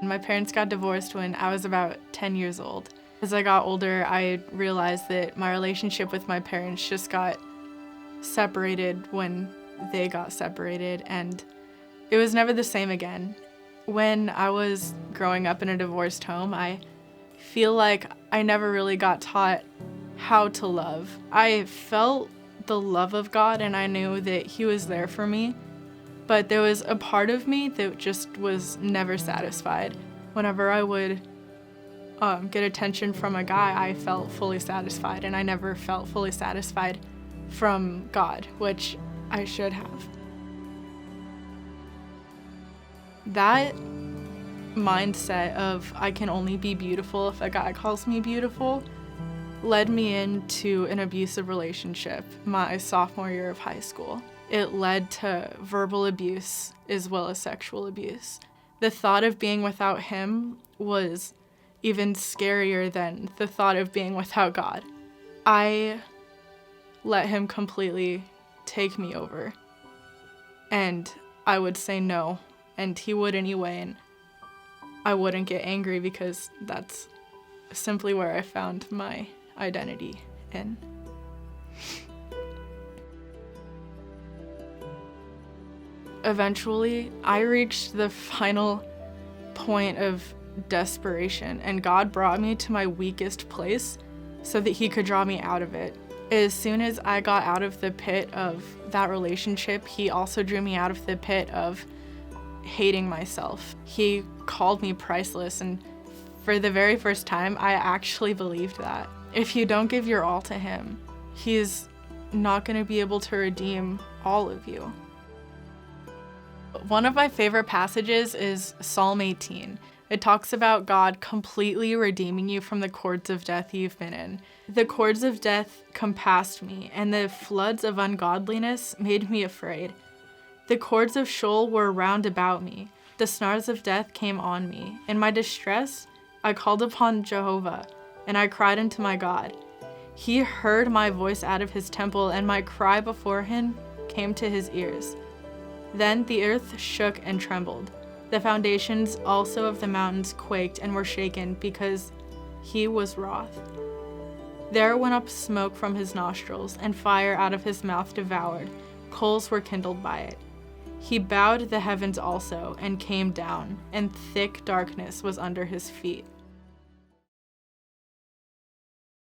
My parents got divorced when I was about 10 years old. As I got older, I realized that my relationship with my parents just got separated when they got separated, and it was never the same again. When I was growing up in a divorced home, I feel like I never really got taught how to love. I felt the love of God and I knew that He was there for me, but there was a part of me that just was never satisfied. Whenever I would get attention from a guy, I felt fully satisfied, and I never felt fully satisfied from God, which I should have. That mindset of I can only be beautiful if a guy calls me beautiful led me into an abusive relationship my sophomore year of high school. It led to verbal abuse as well as sexual abuse. The thought of being without him was even scarier than the thought of being without God. I let him completely take me over, and I would say no, and he would anyway, and I wouldn't get angry because that's simply where I found my identity in. Eventually, I reached the final point of desperation, and God brought me to my weakest place so that He could draw me out of it. As soon as I got out of the pit of that relationship, He also drew me out of the pit of hating myself. He called me priceless, and for the very first time, I actually believed that. If you don't give your all to Him, He's not going to be able to redeem all of you. One of my favorite passages is Psalm 18. It talks about God completely redeeming you from the cords of death you've been in. The cords of death compassed me, and the floods of ungodliness made me afraid. The cords of Sheol were round about me. The snares of death came on me. In my distress, I called upon Jehovah, and I cried unto my God. He heard my voice out of His temple, and my cry before Him came to His ears. Then the earth shook and trembled. The foundations also of the mountains quaked and were shaken, because He was wroth. There went up smoke from His nostrils, and fire out of His mouth devoured. Coals were kindled by it. He bowed the heavens also, and came down, and thick darkness was under His feet.